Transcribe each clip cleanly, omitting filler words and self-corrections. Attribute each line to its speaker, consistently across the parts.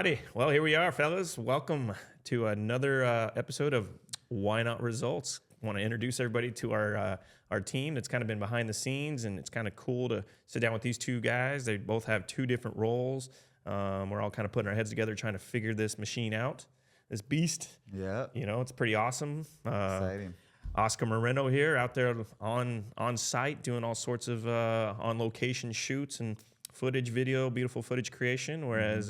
Speaker 1: righty. Well, here we are, fellas. Welcome to another episode of Why Not Results. I want to introduce everybody to our team that's kind of been behind the scenes, and it's kind of cool to sit down with these two guys. They both have two different roles. We're all kind of putting our heads together trying to figure this machine out, this beast.
Speaker 2: Yeah.
Speaker 1: You know, it's pretty awesome.
Speaker 2: Exciting.
Speaker 1: Oscar Moreno here out there on site doing all sorts of on-location shoots and footage, video, beautiful footage creation, whereas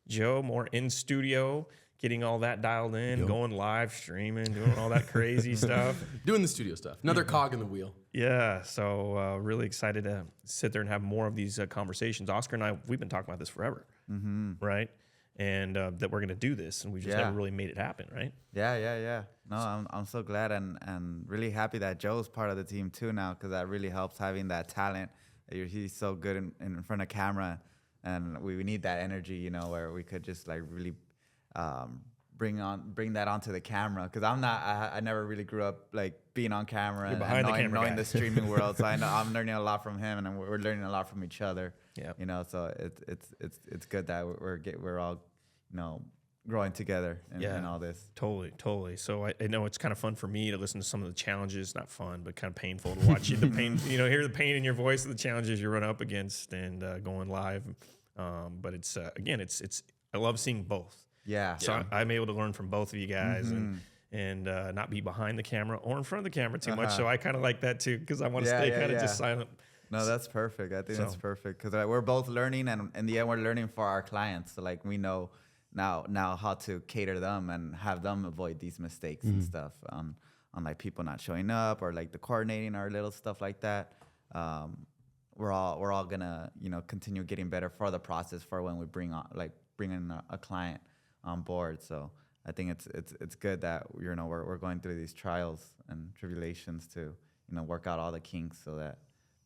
Speaker 1: Joe more in studio, getting all that dialed in, going live streaming, doing all that crazy stuff.
Speaker 3: Doing the studio stuff. Another cog in the wheel.
Speaker 1: Yeah, so really excited to sit there and have more of these conversations. Oscar and I, we've been talking about this forever, right? And that we're going to do this, and we just never really made it happen, right?
Speaker 2: Yeah. No, I'm so glad and really happy that Joe's part of the team too now, because that really helps having that talent. He's so good in front of camera, and we need that energy, you know, where we could just like really bring that onto the camera. Because I never really grew up like being on camera and knowing the streaming world. So I know I'm learning a lot from him, and we're learning a lot from each other. Yeah, you know, so it's good that we're all, you know, growing together in all this.
Speaker 1: Totally. So I know it's kind of fun for me to listen to some of the challenges, not fun, but kind of painful to watch you, the pain, you know, hear the pain in your voice of the challenges you run up against and going live. But it's, again, it's, I love seeing both.
Speaker 2: Yeah.
Speaker 1: So I'm able to learn from both of you guys and not be behind the camera or in front of the camera too much. So I kind of like that too, because I want to stay kind of just silent.
Speaker 2: No, that's perfect. I think that's perfect, because we're both learning, and in the end, we're learning for our clients. So like we know now how to cater them and have them avoid these mistakes and stuff on like people not showing up or like the coordinating or little stuff like that. We're all gonna, you know, continue getting better for the process for when we bring in a client on board. So I think it's good that, you know, we're going through these trials and tribulations to, you know, work out all the kinks so that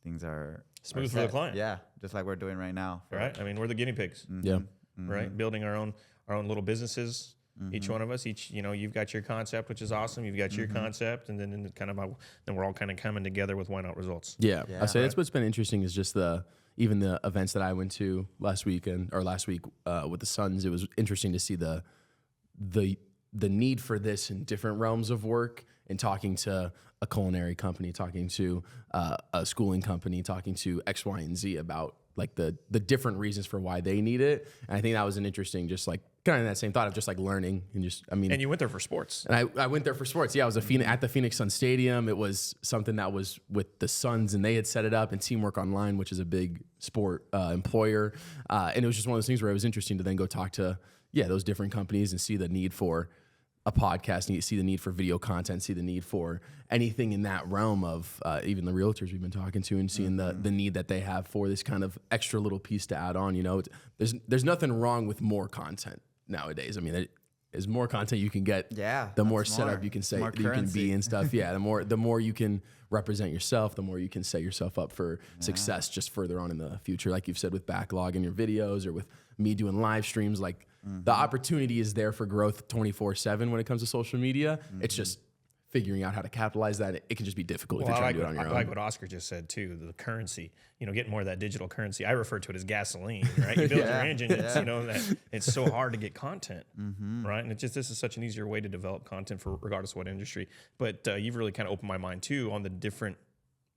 Speaker 2: things are
Speaker 1: smooth for the client.
Speaker 2: Yeah, just like we're doing right now.
Speaker 1: Right. I mean, we're the guinea pigs. Right. Building our own little businesses. Each one of us, you know, you've got your concept, which is awesome. You've got your concept, and then then we're all kind of coming together with Why Not Results.
Speaker 3: Yeah. I say that's what's been interesting is just even the events that I went to last week with the Suns. It was interesting to see the need for this in different realms of work, and talking to a culinary company, talking to a schooling company, talking to X, Y, and Z about like the different reasons for why they need it. And I think that was an interesting, just like kind of that same thought of just like learning and just, I mean.
Speaker 1: And you went there for sports.
Speaker 3: And I went there for sports. Yeah, I was at the Phoenix Suns Stadium. It was something that was with the Suns, and they had set it up, and Teamwork Online, which is a big sport employer. And it was just one of those things where it was interesting to then go talk to, those different companies and see the need for a podcast, and see the need for video content, see the need for anything in that realm of even the realtors we've been talking to, and seeing the need that they have for this kind of extra little piece to add on. You know, there's nothing wrong with more content nowadays. I mean, as more content you can get, the more setup you can say that you can be and stuff. Yeah, the more you can represent yourself, the more you can set yourself up for success just further on in the future. Like you've said with backlog in your videos, or with me doing live streams, like the opportunity is there for growth 24/7 when it comes to social media. It's just figuring out how to capitalize that. It can just be difficult if you're trying to do it on your own.
Speaker 1: I like what Oscar just said too, the currency, you know, getting more of that digital currency. I refer to it as gasoline, right? You build your engine, you know, that it's so hard to get content, right? And this is such an easier way to develop content for regardless of what industry. But you've really kind of opened my mind too on the different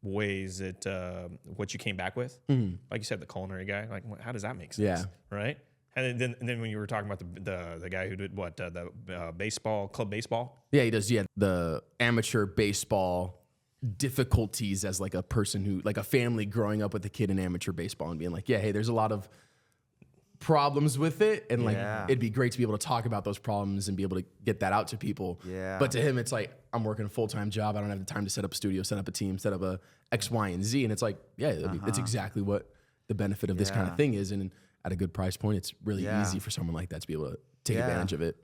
Speaker 1: ways that what you came back with. Like you said, the culinary guy, like how does that make sense? Right? And then when you were talking about the guy who did what, the club baseball?
Speaker 3: Yeah, he does. Yeah, the amateur baseball difficulties as like a person who, like a family growing up with a kid in amateur baseball and being like, hey, there's a lot of problems with it, and like it'd be great to be able to talk about those problems and be able to get that out to people. But to him, it's like, I'm working a full-time job. I don't have the time to set up a studio, set up a team, set up a X, Y, and Z. And it's like, it's exactly what the benefit of this kind of thing is. And at a good price point, it's really easy for someone like that to be able to take advantage of it.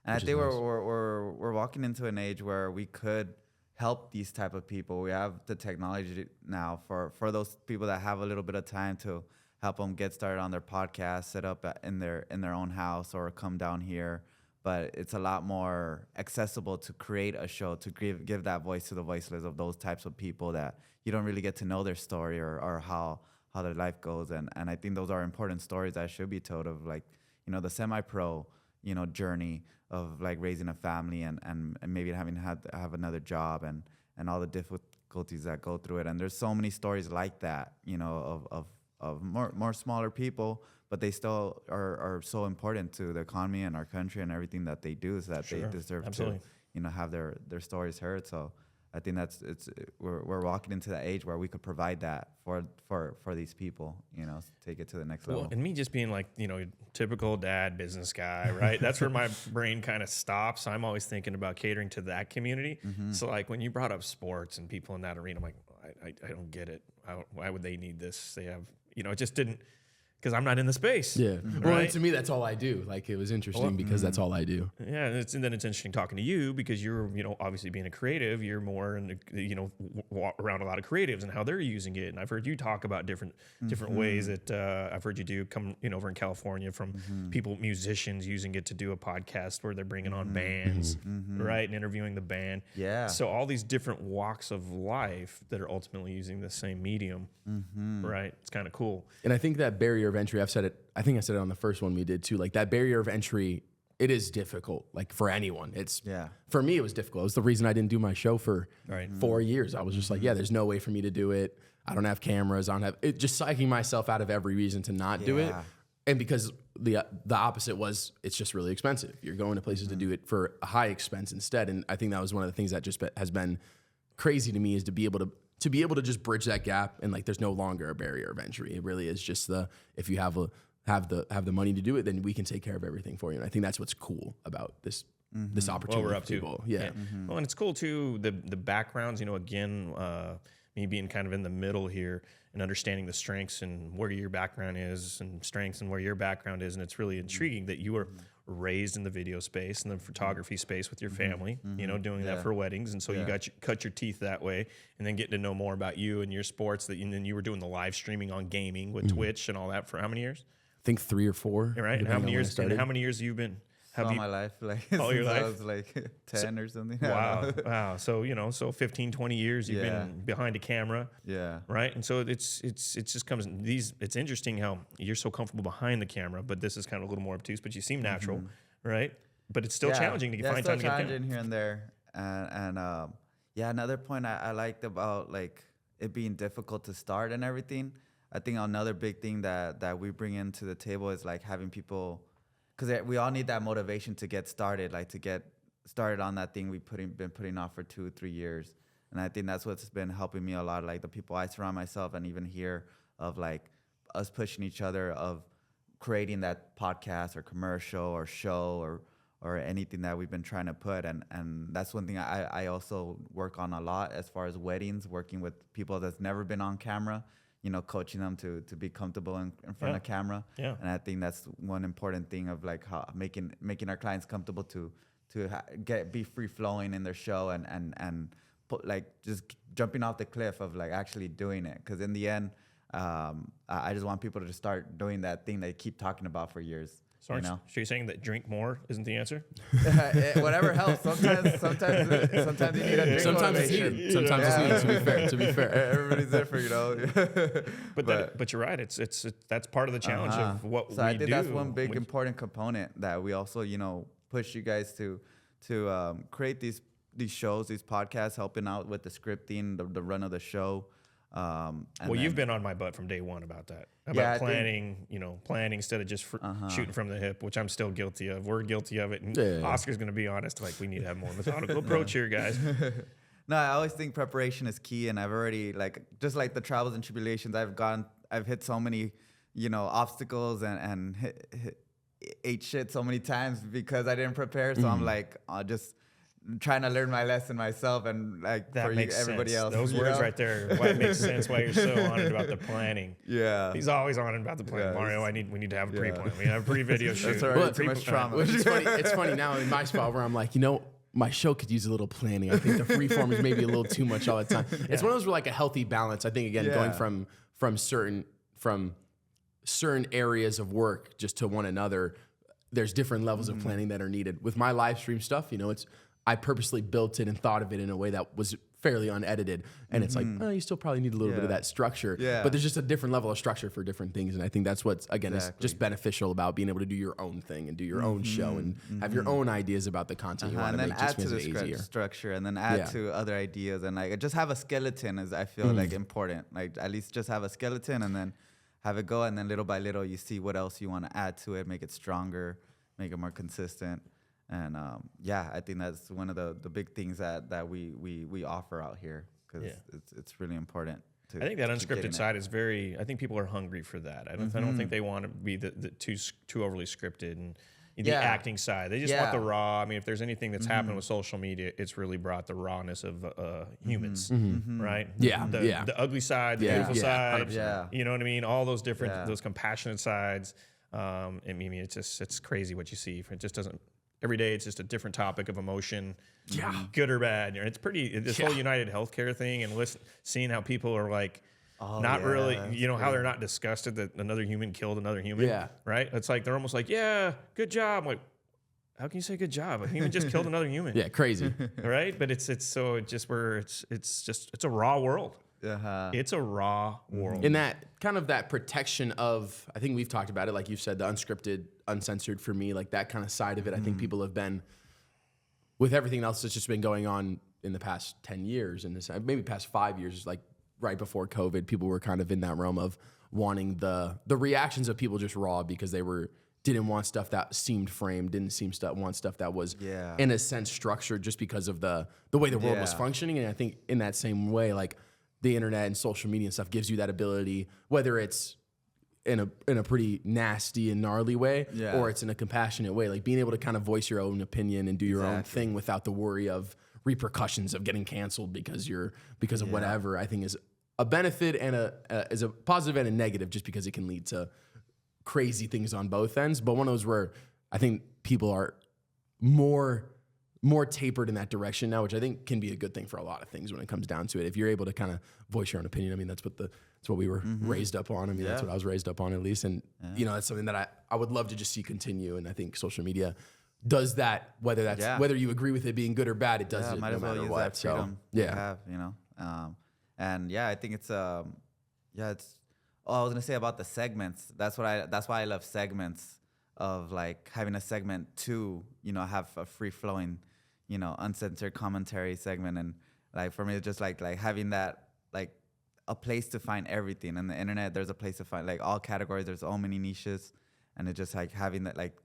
Speaker 2: And I think we're walking into an age where we could help these type of people. We have the technology now for those people that have a little bit of time to help them get started on their podcast, set up in their own house, or come down here. But it's a lot more accessible to create a show, to give that voice to the voiceless of those types of people that you don't really get to know their story or how their life goes. And I think those are important stories that should be told, of like, the semi-pro, journey of like raising a family and maybe having to have another job and all the difficulties that go through it. And there's so many stories like that, of more smaller people, but they still are so important to the economy and our country and everything that they do, so that they deserve to, have their stories heard. So I think we're walking into that age where we could provide that for these people, take it to the next level.
Speaker 1: And me just being like, typical dad business guy, right? That's where my brain kind of stops. I'm always thinking about catering to that community. So like when you brought up sports and people in that arena, I'm like, I don't get it. Why would they need this? They have, it just didn't, because I'm not in the space.
Speaker 3: Yeah. Well, and to me, that's all I do. Like, it was interesting because that's all I do.
Speaker 1: Yeah. And then it's interesting talking to you because you're, obviously being a creative, you're more in the, around a lot of creatives and how they're using it. And I've heard you talk about different ways that I've heard you do come, over in California from musicians using it to do a podcast where they're bringing on bands, right? And interviewing the band.
Speaker 2: Yeah.
Speaker 1: So all these different walks of life that are ultimately using the same medium, right? It's kind of cool.
Speaker 3: And I think that barrier of entry, I think I said it on the first one we did too, like that barrier of entry, it is difficult, like for anyone. For me, it was difficult. It was the reason I didn't do my show for 4 years. I was just like, there's no way for me to do it. I don't have cameras. I don't have it, just psyching myself out of every reason to not do it. And because the opposite was, it's just really expensive. You're going to places to do it for a high expense instead. And I think that was one of the things that just has been crazy to me, is to be able to just bridge that gap, and like there's no longer a barrier of entry. It really is just if you have the money to do it, then we can take care of everything for you. And I think that's what's cool about this opportunity.
Speaker 1: What we're up
Speaker 3: for people.
Speaker 1: to. Yeah. Well, and it's cool too, the backgrounds, again, me being kind of in the middle here and understanding the strengths and where your background is and strengths and where your background is. And it's really intriguing that you were raised in the video space and the photography space with your family, doing that for weddings. And so you cut your teeth that way, and then getting to know more about you and your sports, and then you were doing the live streaming on gaming with Twitch and all that for how many years?
Speaker 3: I think 3 or 4.
Speaker 1: Right. And how many years have you been?
Speaker 2: All my life, like
Speaker 1: all your life?
Speaker 2: I was like 10 or something.
Speaker 1: Wow. So 15, 20 years you've been behind a camera.
Speaker 2: Yeah.
Speaker 1: Right. And so it just comes it's interesting how you're so comfortable behind the camera, but this is kind of a little more obtuse, but you seem natural, right? But it's still challenging to find time to get
Speaker 2: challenging here and there. And another point I liked about like it being difficult to start and everything. I think another big thing that we bring into the table is like having people, because we all need that motivation to get started, like to get started on that thing we've been putting off for 2 or 3 years. And I think that's what's been helping me a lot, like the people I surround myself and even here, of like us pushing each other, of creating that podcast or commercial or show or anything that we've been trying to put. And that's one thing I also work on a lot as far as weddings, working with people that's never been on camera, coaching them to be comfortable in front of camera. Yeah. And I think that's one important thing of like how making our clients comfortable to be free flowing in their show and put, like just jumping off the cliff of like actually doing it. Because in the end, I just want people to just start doing that thing they keep talking about for years.
Speaker 1: So you're saying that drink more isn't the answer?
Speaker 2: Whatever helps. Sometimes you need a drink.
Speaker 3: Sometimes it's needed. Sometimes it's needed. To be fair,
Speaker 2: everybody's different,
Speaker 1: But you're right. It's that's part of the challenge of what we do.
Speaker 2: So I think that's one big important component that we also push you guys to create these shows, these podcasts, helping out with the scripting, the run of the show.
Speaker 1: You've been on my butt from day one about that. About planning, planning instead of just shooting from the hip, which I'm still guilty of. We're guilty of it. And Oscar's going to be honest. Like, we need to have more methodical approach here, guys.
Speaker 2: No, I always think preparation is key. And I've already, just like the travels and tribulations, I've hit so many, obstacles and ate shit so many times because I didn't prepare. So I'm like, just trying to learn my lesson myself and like
Speaker 1: that
Speaker 2: for
Speaker 1: makes
Speaker 2: everybody
Speaker 1: sense.
Speaker 2: else.
Speaker 1: Those words right there, why it makes sense. Why you're so honored about the planning.
Speaker 2: Yeah,
Speaker 1: he's always honored about the planning. Mario, we need to have a pre-plan. We have a pre-video shoot.
Speaker 2: That's already too much trauma.
Speaker 3: It's funny now in my spot where I'm like, my show could use a little planning. I think the freeform is maybe a little too much all the time. It's one of those where like a healthy balance. I think again, going from certain areas of work just to one another, there's different levels of planning that are needed. With my live stream stuff, I purposely built it and thought of it in a way that was fairly unedited. And it's like, oh, you still probably need a little bit of that structure.
Speaker 2: Yeah.
Speaker 3: But there's just a different level of structure for different things. And I think that's what's, again, is
Speaker 2: Exactly.
Speaker 3: just beneficial about being able to do your own thing and do your own show and have your own ideas about the content you want
Speaker 2: and
Speaker 3: to
Speaker 2: then
Speaker 3: make. Just
Speaker 2: add to
Speaker 3: makes it
Speaker 2: the
Speaker 3: easier.
Speaker 2: structure, and then add to other ideas, and like just have a skeleton is I feel like important. Like at least just have a skeleton, and then have it go, and then little by little you see what else you want to add to it, make it stronger, make it more consistent. And I think that's one of the big things that we offer out here, because it's really important.
Speaker 1: I think that unscripted side is very. I think people are hungry for that. I don't think they want to be the too overly scripted and the acting side. They just want the raw. I mean, if there's anything that's happened with social media, it's really brought the rawness of humans, right?
Speaker 3: Yeah,
Speaker 1: the ugly side, the beautiful side.
Speaker 2: 100%.
Speaker 1: You know what I mean? All those different, those compassionate sides. I mean, it's crazy what you see. It just doesn't. Every day, it's just a different topic of emotion, good or bad. It's pretty. This whole United Healthcare thing, and seeing how people are like, not really, how they're not disgusted that another human killed another human.
Speaker 3: Yeah.
Speaker 1: Right. It's like they're almost like, yeah, good job. I'm like, how can you say good job? A human just killed another human.
Speaker 3: Yeah, crazy.
Speaker 1: Right. But it's a raw world. It's a raw world.
Speaker 3: In that kind of that protection of, I think we've talked about it, like you've said, the unscripted, uncensored for me, like that kind of side of it. I think people have been, with everything else that's just been going on in the past 10 years, and maybe past 5 years, like right before COVID, people were kind of in that realm of wanting the reactions of people just raw because they didn't want stuff that seemed framed, want stuff that was in a sense structured just because of the way the world was functioning. And I think in that same way, like, the internet and social media and stuff gives you that ability, whether it's in a pretty nasty and gnarly way, or it's in a compassionate way, like being able to kind of voice your own opinion and do your own thing without the worry repercussions of getting canceled because of whatever. I think is a benefit and is a positive and a negative, just because it can lead to crazy things on both ends. But one of those where I think people are more tapered in that direction now, which I think can be a good thing for a lot of things when it comes down to it. If you're able to kind of voice your own opinion, I mean, that's what we were raised up on. I mean, that's what I was raised up on, at least. And that's something that I would love to just see continue. And I think social media does that, whether you agree with it being good or bad, it does it
Speaker 2: might
Speaker 3: no
Speaker 2: as well
Speaker 3: matter
Speaker 2: use
Speaker 3: what.
Speaker 2: that freedom you have, I think it's I was gonna say about the segments. That's why I love segments, of like having a segment to have a free flowing, uncensored commentary segment. And like for me, it's just like having that, like a place to find everything. On the internet, there's a place to find like all categories. There's so many niches, and it's just like having that, like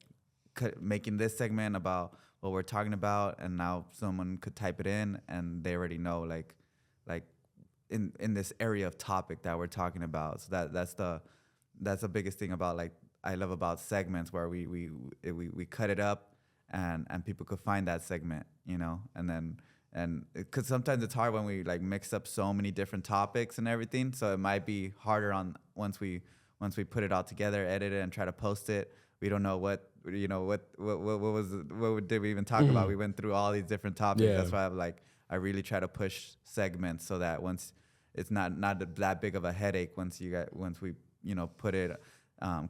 Speaker 2: making this segment about what we're talking about, and now someone could type it in and they already know like in this area of topic that we're talking about. So that's the biggest thing about, like, I love about segments, where we cut it up and people could find that segment, and because sometimes it's hard when we like mix up so many different topics and everything. So it might be harder on once we put it all together, edit it, and try to post it. We don't know what did we even talk about? We went through all these different topics.
Speaker 3: Yeah.
Speaker 2: That's why I really try to push segments, so that once it's not that big of a headache once we put it,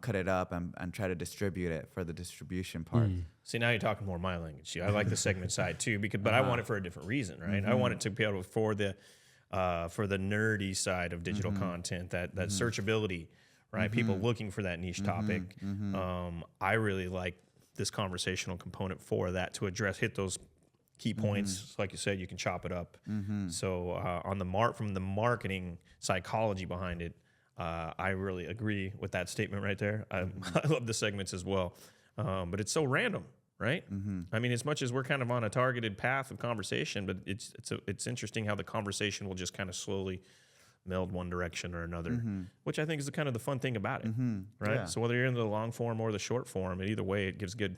Speaker 2: cut it up and try to distribute it for the distribution part.
Speaker 1: See, now you're talking more my language. I like the segment side too, but I want it for a different reason, right? I want it to be able for the nerdy side of digital content, that searchability, right? People looking for that niche topic. I really like this conversational component for that, to hit those key points. Like you said, you can chop it up. So from the marketing psychology behind it, I really agree with that statement right there. I love the segments as well, but it's so random, right? I mean, as much as we're kind of on a targeted path of conversation, but it's interesting how the conversation will just kind of slowly meld one direction or another, which I think is the kind of the fun thing about it, right?
Speaker 2: Yeah.
Speaker 1: So whether you're in the long form or the short form, either way, it gives good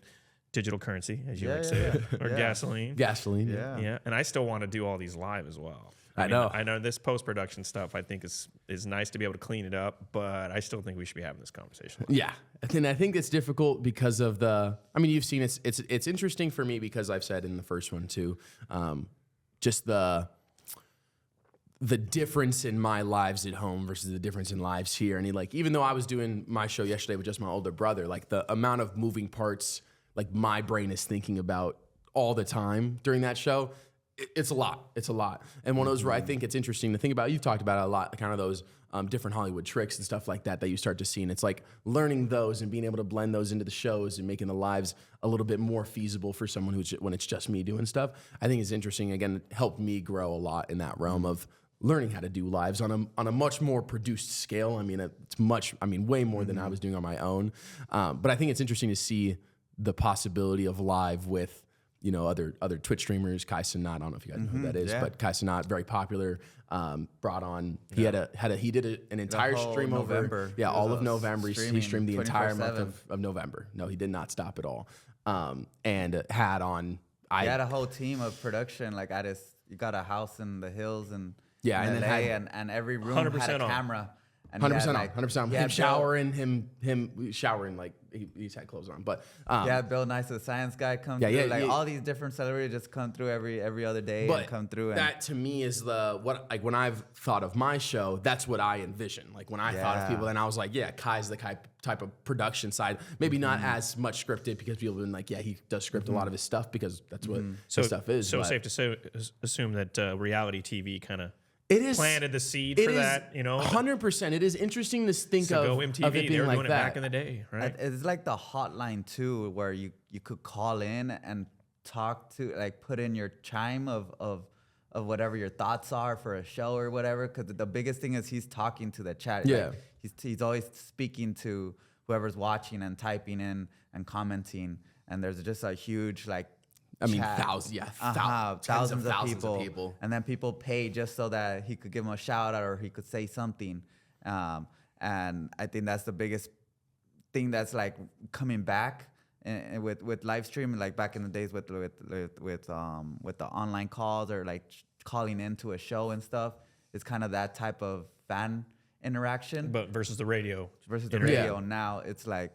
Speaker 1: digital currency, as you like to say, or gasoline.
Speaker 3: Gasoline.
Speaker 1: Yeah. And I still want to do all these live as well.
Speaker 3: I know.
Speaker 1: I know this post-production stuff, I think is nice to be able to clean it up, but I still think we should be having this conversation.
Speaker 3: Yeah. And I think it's difficult because of you've seen it's interesting for me, because I've said in the first one too, just the difference in my lives at home versus the difference in lives here. And even though I was doing my show yesterday with just my older brother, like the amount of moving parts, like my brain is thinking about all the time during that show, it's a lot. It's a lot. And one of those where I think it's interesting to think about, you've talked about it a lot, kind of those different Hollywood tricks and stuff like that you start to see. And it's like learning those and being able to blend those into the shows and making the lives a little bit more feasible for someone when it's just me doing stuff. I think it's interesting. Again, it helped me grow a lot in that realm of learning how to do lives on a much more produced scale. I mean, way more than I was doing on my own. But I think it's interesting to see the possibility of live with, you know, other Twitch streamers. Kai Cenat, I don't know if you guys know who that is, but Kai Cenat, very popular. Brought on, he did an entire stream
Speaker 2: November.
Speaker 3: over, all of November. He streamed the entire month of November. No, he did not stop at all. And had on. He
Speaker 2: had a whole team of production, like you got a house in the hills and
Speaker 3: yeah, and
Speaker 2: LA, and every room had a camera.
Speaker 3: 100% on, 100%. Him showering, him showering like he's had clothes on, but
Speaker 2: Bill Nye, the science guy, come through. All these different celebrities just come through every other day and come through.
Speaker 3: That to me is when I've thought of my show, that's what I envision. Like when I thought of people, then I was like, yeah, Kai's the type of production side. Maybe not as much scripted because people have been like, yeah, he does script a lot of his stuff because that's what his stuff is.
Speaker 1: So safe to assume that reality TV kind of planted the seed for that, you know.
Speaker 3: 100%. It is interesting to think of
Speaker 1: MTV.
Speaker 3: Of it being
Speaker 1: they were
Speaker 3: like
Speaker 1: doing
Speaker 3: that.
Speaker 1: It back in the day, right?
Speaker 2: It's like the hotline too, where you could call in and talk to, like, put in your chime of whatever your thoughts are for a show or whatever. Because the biggest thing is he's talking to the chat.
Speaker 3: Yeah,
Speaker 2: like, he's always speaking to whoever's watching and typing in and commenting. And there's just a huge thousands of people. And then people pay just so that he could give them a shout out or he could say something. And I think that's the biggest thing that's like coming back with live streaming, like back in the days with the online calls or like calling into a show and stuff. It's kind of that type of fan interaction.
Speaker 1: But versus the radio.
Speaker 2: Now it's like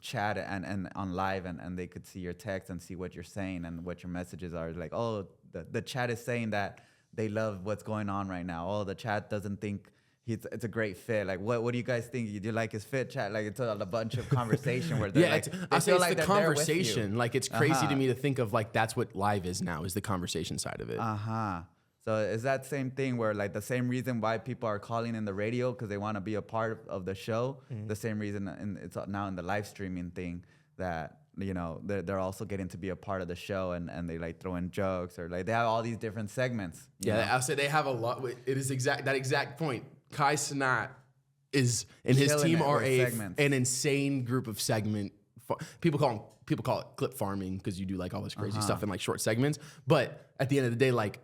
Speaker 2: chat and on live and they could see your text and see what you're saying and what your messages are. Like, oh, the chat is saying that they love what's going on right now. Oh, the chat doesn't think it's a great fit. Like, what do you guys think? Do you like his fit, chat? Like, it's a bunch of conversation where they're
Speaker 3: I say it's the conversation. Like, it's crazy to me to think of like that's what live is now, is the conversation side of it.
Speaker 2: So is that same thing where like the same reason why people are calling in the radio because they want to be a part of the show, the same reason it's now in the live streaming thing that, you know, they're also getting to be a part of the show and they like throw in jokes or like they have all these different segments.
Speaker 3: I'll say they have a lot. It is that exact point. Kai Cenat is and his team are an insane group of segment. People call it clip farming because you do like all this crazy stuff in like short segments. But at the end of the day, like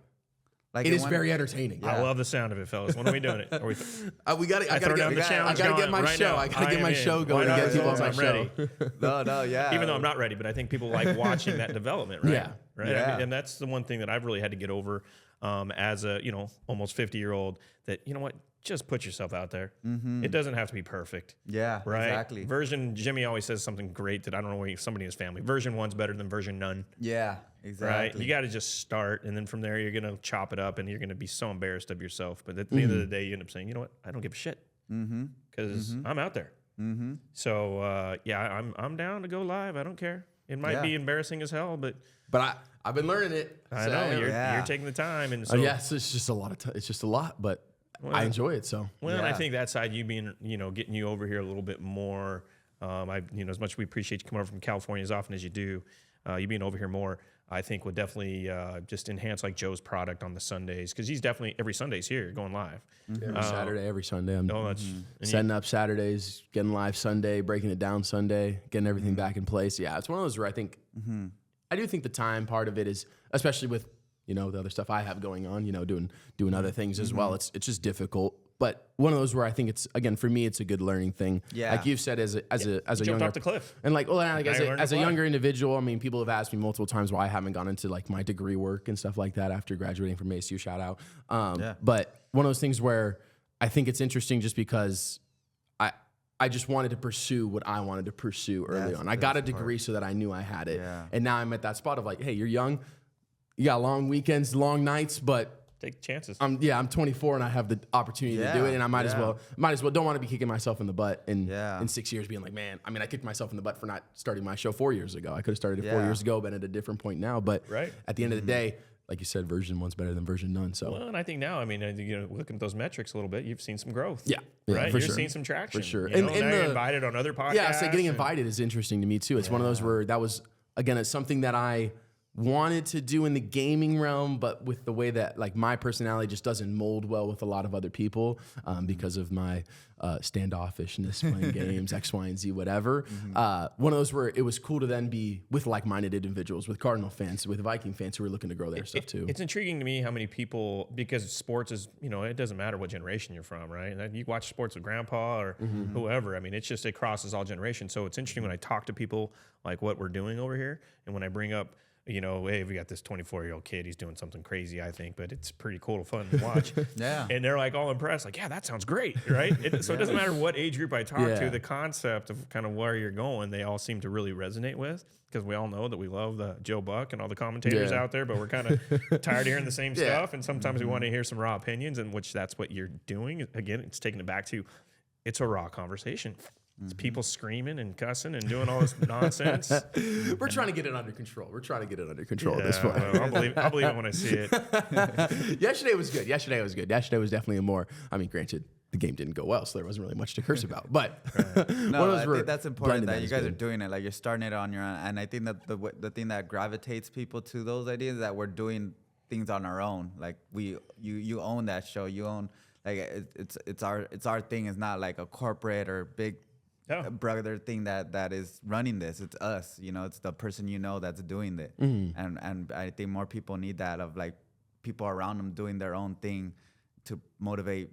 Speaker 3: it is very entertaining.
Speaker 1: I love the sound of it, fellas. When are we doing it?
Speaker 3: I gotta get my show. I gotta get my show going and get people on my show.
Speaker 1: Even though I'm not ready, but I think people like watching that development, right? Right.
Speaker 2: Yeah.
Speaker 1: I mean, and that's the one thing that I've really had to get over as a almost 50-year-old. That you know what. Just put yourself out there. It doesn't have to be perfect.
Speaker 2: Yeah,
Speaker 1: right?
Speaker 2: Exactly.
Speaker 1: Jimmy always says something great that I don't know if somebody in his family. Version 1's better than version none.
Speaker 2: Yeah, exactly.
Speaker 1: Right? You got to just start, and then from there, you're going to chop it up, and you're going to be so embarrassed of yourself. But at the end of the day, you end up saying, you know what? I don't give a shit. Because I'm out there. So, I'm down to go live. I don't care. It might be embarrassing as hell, but
Speaker 3: I've been learning it.
Speaker 1: I know. You're taking the time. And so,
Speaker 3: it's just a lot of it's just a lot, but I enjoy it. So
Speaker 1: I think that side, you being, getting you over here a little bit more. As much as we appreciate you coming over from California as often as you do, you being over here more, I think would definitely just enhance like Joe's product on the Sundays because he's definitely every Sunday's here going live.
Speaker 3: Every Saturday, every Sunday. I'm setting up Saturdays, getting live Sunday, breaking it down Sunday, getting everything back in place. Yeah, it's one of those where I think I do think the time part of it is, especially with the other stuff I have going on, doing other things as well. It's just difficult. But one of those where I think it's, again, for me, it's a good learning thing. Yeah. Like you've said, as a younger,
Speaker 1: off the cliff.
Speaker 3: And like, as a younger individual, I mean, people have asked me multiple times why I haven't gone into like my degree work and stuff like that after graduating from ASU, shout out. But one of those things where I think it's interesting just because I just wanted to pursue what I wanted to pursue early on. I got a degree so that I knew I had it. Yeah. And now I'm at that spot of like, hey, you're young. You got long weekends, long nights, but
Speaker 1: take chances.
Speaker 3: I'm 24 and I have the opportunity to do it, and I might as well don't want to be kicking myself in the butt in 6 years being like, man, I mean, I kicked myself in the butt for not starting my show 4 years ago. I could have started it 4 years ago, been at a different point now, but at the end of the day, like you said, version 1's better than version none. So,
Speaker 1: well, and I think now, I mean, looking at those metrics a little bit, you've seen some growth.
Speaker 3: Yeah,
Speaker 1: right.
Speaker 3: You're
Speaker 1: seeing some traction
Speaker 3: for sure.
Speaker 1: And you're invited on other podcasts.
Speaker 3: Yeah, so getting invited is interesting to me too. It's one of those where that was again, it's something that I wanted to do in the gaming realm, but with the way that like my personality just doesn't mold well with a lot of other people because of my standoffishness playing games, X, Y, and Z, whatever. One of those where it was cool to then be with like-minded individuals, with Cardinal fans, with Viking fans who are looking to grow their stuff too.
Speaker 1: It's intriguing to me how many people, because sports is, it doesn't matter what generation you're from, right? And you watch sports with grandpa or whoever. I mean, it crosses all generations. So it's interesting when I talk to people like what we're doing over here, and when I bring up, hey, we got this 24-year-old kid. He's doing something crazy, I think, but it's pretty cool, fun to watch. And they're like all impressed, like, yeah, that sounds great, right? So it doesn't matter what age group I talk to, the concept of kind of where you're going, they all seem to really resonate with, because we all know that we love the Joe Buck and all the commentators out there, but we're kind of tired of hearing the same stuff, and sometimes we want to hear some raw opinions, and which that's what you're doing. Again, it's taking it back to, it's a raw conversation. It's people screaming and cussing and doing all this nonsense.
Speaker 3: We're trying to get it under control. We're trying to get it under control at this point.
Speaker 1: Well, I'll believe it when I see it.
Speaker 3: Yesterday was good. Yesterday was definitely granted, the game didn't go well, so there wasn't really much to curse about. But
Speaker 2: no, I think that's important that you guys are doing it. Like, you're starting it on your own. And I think that the thing that gravitates people to those ideas is that we're doing things on our own. Like, you own that show. You own, like, it's our thing. It's not like a corporate or big brother thing that is running this. It's us, it's the person that's doing it. And I think more people need that, of like people around them doing their own thing to motivate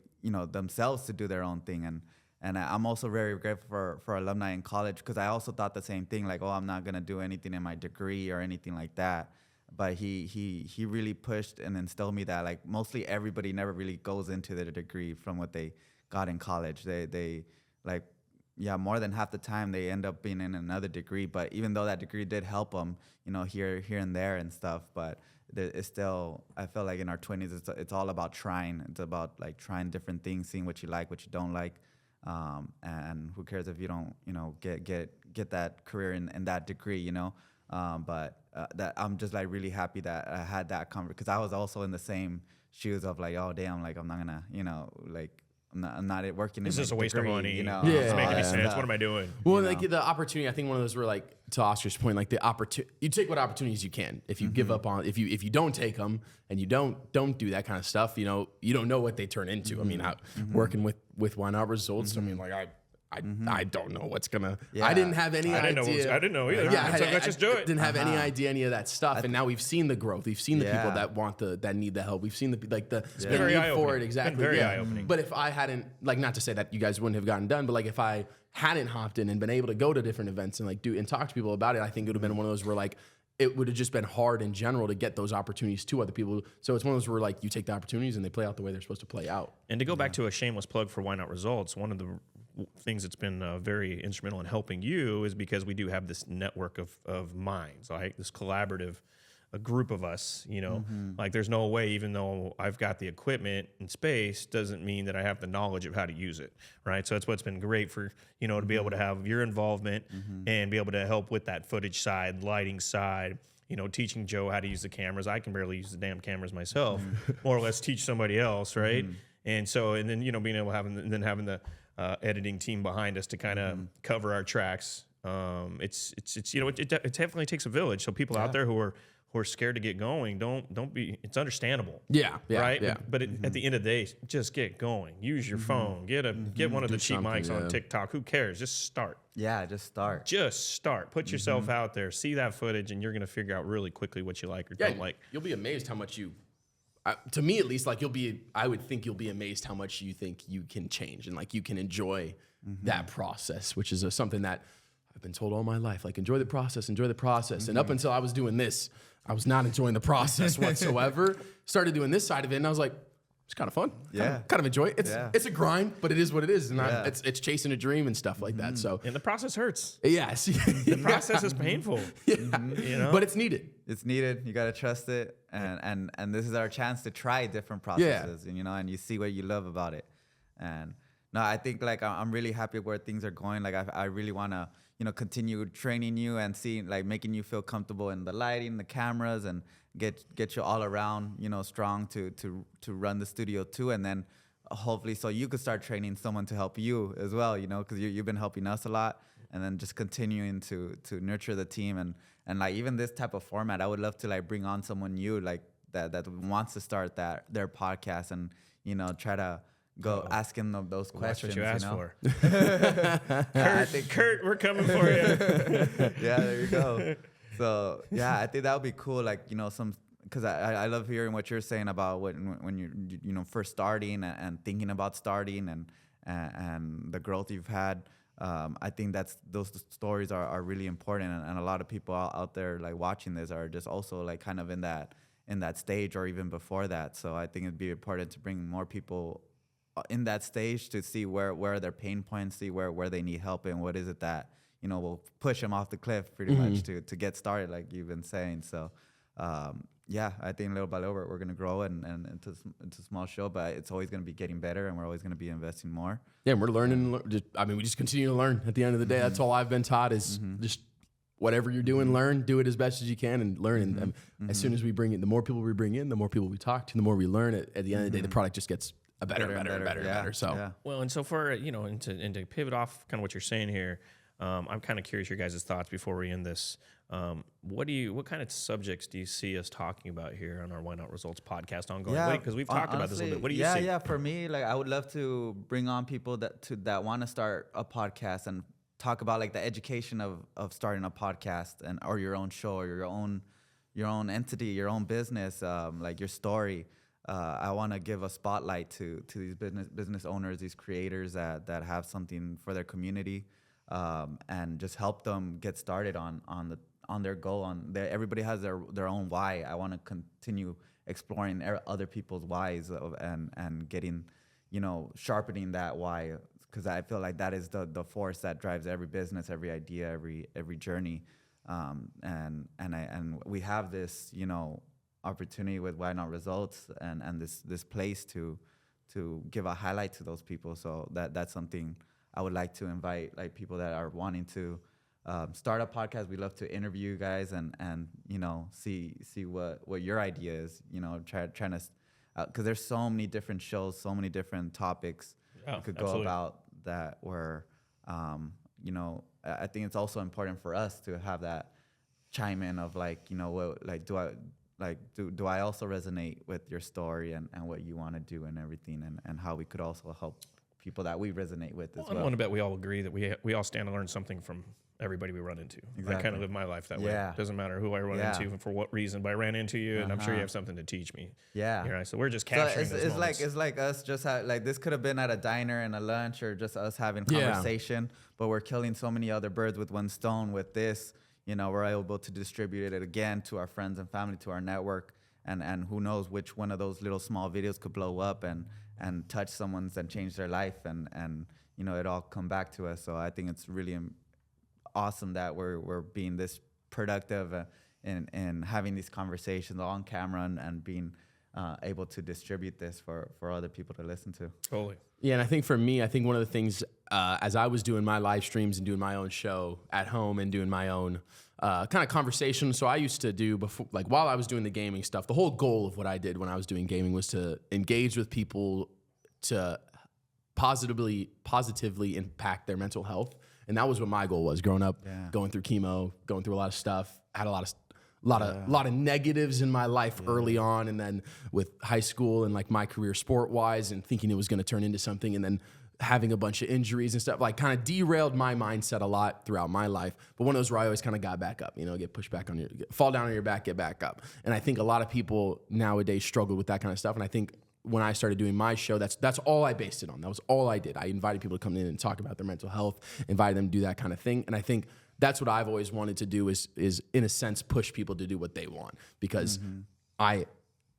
Speaker 2: themselves to do their own thing. And I'm also very grateful for alumni in college, because I also thought the same thing, like, oh, I'm not gonna do anything in my degree or anything like that. But he really pushed and instilled me that, like, mostly everybody never really goes into their degree from what they got in college. They like, more than half the time they end up being in another degree. But even though that degree did help them, here and there and stuff, but it's still, I feel like in our 20s, it's all about trying. It's about like trying different things, seeing what you like, what you don't like, and who cares if you don't, get that career in that degree, But that I'm just like really happy that I had that conversation, because I was also in the same shoes of like, oh damn, like I'm not gonna, like, I'm not working.
Speaker 1: It's just a waste of money.
Speaker 3: It's
Speaker 1: making any sense. What am I doing?
Speaker 3: Well, like the opportunity, I think one of those were like, to Oscar's point, like the opportunity, you take what opportunities you can. If you give up on, if you don't take them and you don't do that kind of stuff, you don't know what they turn into. I mean, working with Why Not Results, I mean, like I don't know what's gonna. I didn't have any idea.
Speaker 1: I didn't know either.
Speaker 3: Yeah,
Speaker 1: let's just do it.
Speaker 3: Didn't have any idea any of that stuff, and now we've seen the growth. We've seen the people that need the help. We've seen the need for it. Exactly.
Speaker 1: It's been very eye-opening.
Speaker 3: But if I hadn't, like, not to say that you guys wouldn't have gotten done, but like if I hadn't hopped in and been able to go to different events and like do and talk to people about it, I think it would have been one of those where like it would have just been hard in general to get those opportunities to other people. So it's one of those where like you take the opportunities and they play out the way they're supposed to play out.
Speaker 1: And to go back to a shameless plug for Why Not Results, one of the things that's been very instrumental in helping you is because we do have this network of minds, right? This collaborative, a group of us, like there's no way, even though I've got the equipment and space, doesn't mean that I have the knowledge of how to use it, right? So that's what's been great for, to be able to have your involvement and be able to help with that footage side, lighting side, teaching Joe how to use the cameras. I can barely use the damn cameras myself, more or less teach somebody else, right? And so, and then, being able to having the editing team behind us to kind of cover our tracks. It's it definitely takes a village. So people out there who are scared to get going, don't be. It's understandable. Right. Yeah. But at the end of the day, just get going. Use your phone. Get one of the cheap mics on TikTok. Who cares? Just start.
Speaker 2: Yeah, just start.
Speaker 1: Just start. Put yourself out there. See that footage, and you're gonna figure out really quickly what you like or don't like.
Speaker 3: You'll be amazed how much you. To me, at least, like I would think you'll be amazed how much you think you can change and like you can enjoy that process, which is something that I've been told all my life. Like, enjoy the process. And up until I was doing this, I was not enjoying the process whatsoever. Started doing this side of it, and I was like, it's kind of fun.
Speaker 2: Yeah.
Speaker 3: Kind of enjoy it. It's a grind, but it is what it is. And it's chasing a dream and stuff like that. So
Speaker 1: And the process hurts.
Speaker 3: yes.
Speaker 1: The process is painful. You know?
Speaker 3: But it's needed.
Speaker 2: It's needed. You got to trust it. And this is our chance to try different processes, and, and you see what you love about it. And no, I think like I'm really happy where things are going. Like I really want to, continue training you and seeing, like, making you feel comfortable in the lighting, the cameras, and get you all around, strong to run the studio too. And then hopefully so you could start training someone to help you as well, because you've been helping us a lot. And then just continuing to nurture the team and like even this type of format, I would love to like bring on someone new like that wants to start their podcast and try to go asking them those questions.
Speaker 1: That's what you asked for. Kurt, we're coming for you.
Speaker 2: Yeah, there you go. So yeah, I think that would be cool. Like because I love hearing what you're saying about when you're first starting and thinking about starting and the growth you've had. I think those stories are really important, and a lot of people out there like watching this are just also like kind of in that stage or even before that. So I think it'd be important to bring more people in that stage to see where are their pain points, see where they need help, and what is it that will push them off the cliff pretty much to get started, like you've been saying. So I think little by little we're going to grow and into a small show, but it's always going to be getting better, and we're always going to be investing more.
Speaker 3: Yeah, and we're learning. We just continue to learn. At the end of the day, that's all I've been taught is just whatever you're doing, learn, do it as best as you can, and learn. And as soon as we bring in, the more people we bring in, the more people we talk to, the more we learn. At the end of the day, the product just gets better. So
Speaker 1: well, and so for and to pivot off kind of what you're saying here, I'm kind of curious your guys' thoughts before we end this. What kind of subjects do you see us talking about here on our Why Not Results podcast ongoing?
Speaker 2: Yeah,
Speaker 1: because we've talked about this a little bit. What do you see?
Speaker 2: Yeah, for me, like I would love to bring on people that want to start a podcast and talk about like the education of starting a podcast or your own show or your own entity, your own business, like your story. I want to give a spotlight to these business owners, these creators that have something for their community, and just help them get started on their goal. Everybody has their own why. I want to continue exploring other people's whys and getting, sharpening that why, because I feel like that is the force that drives every business, every idea, every journey. And we have this, opportunity with Why Not Results and this place to give a highlight to those people. So that's something I would like to invite, like people that are wanting to start a podcast. We love to interview you guys and see what your idea is, trying to, because there's so many different shows, so many different topics you could go about that where, I think it's also important for us to have that chime in of like, what, like, do I also resonate with your story and what you want to do and everything, and how we could also help people that we resonate with as well.
Speaker 1: I want to bet we all agree that we all stand to learn something from everybody we run into. Exactly. I kind of live my life that way. It doesn't matter who I run into and for what reason, but I ran into you, and I'm sure you have something to teach me.
Speaker 2: Yeah.
Speaker 1: Right? So we're just capturing those moments.
Speaker 2: It's like us just like this could have been at a diner and a lunch or just us having conversation, but we're killing so many other birds with one stone with this. We're able to distribute it again to our friends and family, to our network, and who knows which one of those little small videos could blow up and touch someone's and change their life, and it all come back to us. So I think it's really awesome that we're being this productive and having these conversations on camera and being able to distribute this for other people to listen to.
Speaker 1: Totally.
Speaker 3: Yeah, and I think for me, one of the things as I was doing my live streams and doing my own show at home and doing my own kind of conversation. So I used to do before, like while I was doing the gaming stuff, the whole goal of what I did when I was doing gaming was to engage with people to positively impact their mental health. And that was what my goal was growing up, going through chemo, going through a lot of stuff, had a lot of negatives in my life early on, and then with high school and like my career sport wise and thinking it was going to turn into something, and then having a bunch of injuries and stuff, like kind of derailed my mindset a lot throughout my life. But one of those where I always kind of got back up, get pushed back on fall down on your back, get back up. And I think a lot of people nowadays struggle with that kind of stuff. And I think when I started doing my show, that's all I based it on. That was all I did. I invited people to come in and talk about their mental health, invited them to do that kind of thing. And I think that's what I've always wanted to do is in a sense push people to do what they want, because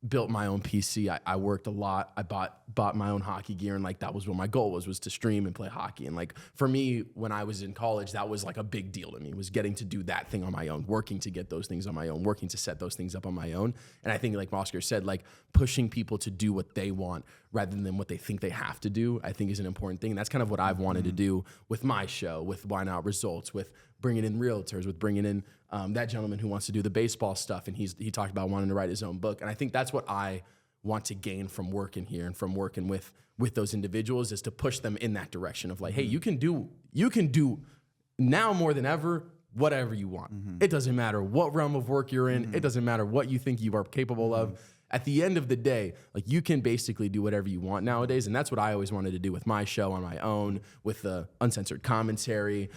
Speaker 3: built my own PC. I worked a lot. I bought my own hockey gear, and like that was what my goal was to stream and play hockey. And like for me, when I was in college, that was like a big deal to me, was getting to do that thing on my own, working to get those things on my own, working to set those things up on my own. And I think like Oscar said, like pushing people to do what they want rather than what they think they have to do, I think is an important thing. And that's kind of what I've wanted to do with my show, with Why Not Results, with bringing in realtors, with bringing in that gentleman who wants to do the baseball stuff. And he talked about wanting to write his own book. And I think that's what I want to gain from working here and from working with those individuals, is to push them in that direction of like, hey, you can do now more than ever, whatever you want. It doesn't matter what realm of work you're in. It doesn't matter what you think you are capable of. At the end of the day, like you can basically do whatever you want nowadays. And that's what I always wanted to do with my show on my own, with the uncensored commentary,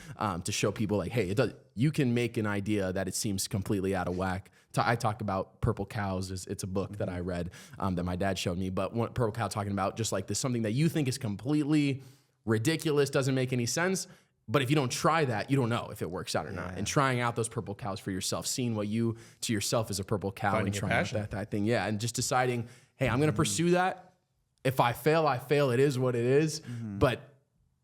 Speaker 3: to show people like, hey, you can make an idea that it seems completely out of whack. I talk about Purple Cows. It's a book that I read that my dad showed me. But Purple Cow talking about just like this, something that you think is completely ridiculous, doesn't make any sense. But if you don't try that, you don't know if it works out or not. And trying out those purple cows for yourself, seeing what you to yourself is a purple cow,
Speaker 1: finding
Speaker 3: and
Speaker 1: your
Speaker 3: trying
Speaker 1: passion.
Speaker 3: out that thing. Yeah, and just deciding, hey, I'm going to pursue that. If I fail, I fail. It is what it is. But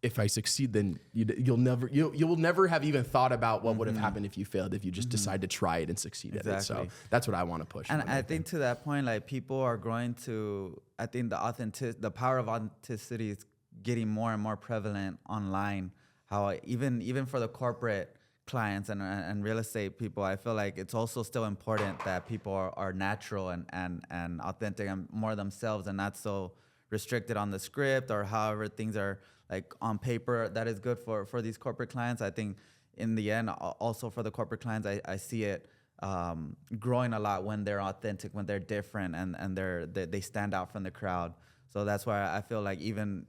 Speaker 3: if I succeed, then you'll never have even thought about what would have happened if you failed, if you just decide to try it and succeed at it. So that's what I want to push.
Speaker 2: And I think to that point, like people are growing to, I think the power of authenticity is getting more and more prevalent online. How even for the corporate clients and real estate people, I feel like it's also still important that people are natural and authentic and more themselves, and not so restricted on the script or however things are like on paper. That is good for these corporate clients. I think in the end, also for the corporate clients, I see it growing a lot when they're authentic, when they're different, and they stand out from the crowd. So that's why I feel like even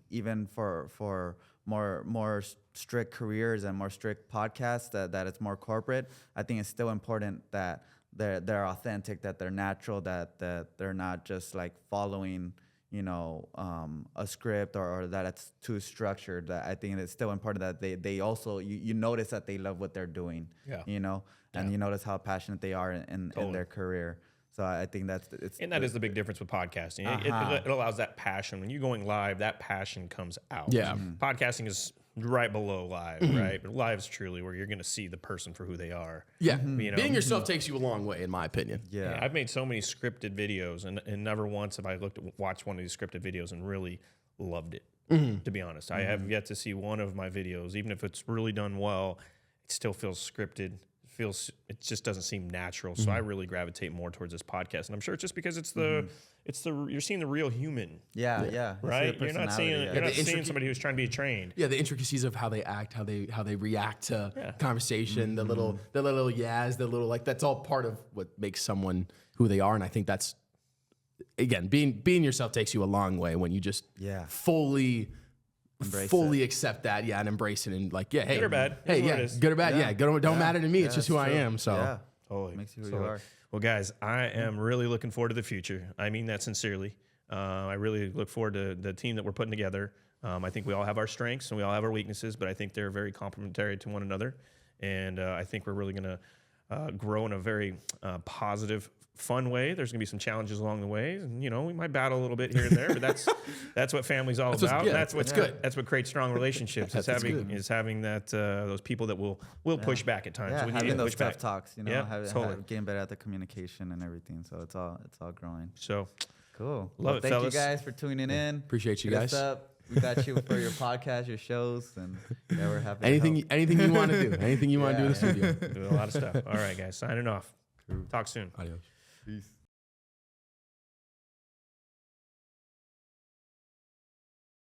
Speaker 2: for more strict careers and more strict podcasts that it's more corporate, I think it's still important that they're authentic, that they're natural, that they're not just like following a script or that it's too structured. That I think it's still important that they also you notice that they love what they're doing, and you notice how passionate they are in their career. So I think that is the big difference with podcasting. It allows that passion. When you're going live, that passion comes out.
Speaker 3: Yeah.
Speaker 1: Podcasting is right below live, right? But live is truly where you're going to see the person for who they are.
Speaker 3: Yeah. Being yourself takes you a long way, in my opinion.
Speaker 1: Yeah. I've made so many scripted videos, and never once have I watched one of these scripted videos and really loved it, to be honest. I have yet to see one of my videos, even if it's really done well, it still feels scripted. It just doesn't seem natural. So I really gravitate more towards this podcast, and I'm sure it's just because you're seeing the real human.
Speaker 2: Yeah.
Speaker 1: Right. You're not seeing somebody who's trying to be trained.
Speaker 3: Yeah, the intricacies of how they act, how they react to conversation, the little yas, the little that's all part of what makes someone who they are. And I think that's, again, being yourself takes you a long way when you just fully accept that, and embrace it, and like, hey,
Speaker 1: good or bad,
Speaker 3: good or bad, don't matter to me. It's just who I am. So
Speaker 1: totally
Speaker 2: makes you who you are.
Speaker 1: Well, guys, I am really looking forward to the future. I mean that sincerely. I really look forward to the team that we're putting together. I think we all have our strengths and we all have our weaknesses, but I think they're very complementary to one another. And I think we're really going to grow in a very positive, fun way. There's gonna be some challenges along the way, and we might battle a little bit here and there, but that's what family's all about. That's what's good. That's what creates strong relationships. is having that those people that will push back at times.
Speaker 2: When having those tough talks, getting better at the communication and everything. So it's all growing.
Speaker 1: So
Speaker 2: cool.
Speaker 1: Thank
Speaker 2: you guys for tuning in.
Speaker 3: Appreciate you guys.
Speaker 2: We got you for your podcast, your shows, and we're happy.
Speaker 3: Anything you want to do, anything you want to do in the studio.
Speaker 1: Doing a lot of stuff. All right, guys, signing off. Talk soon.
Speaker 3: Adios.
Speaker 2: Peace.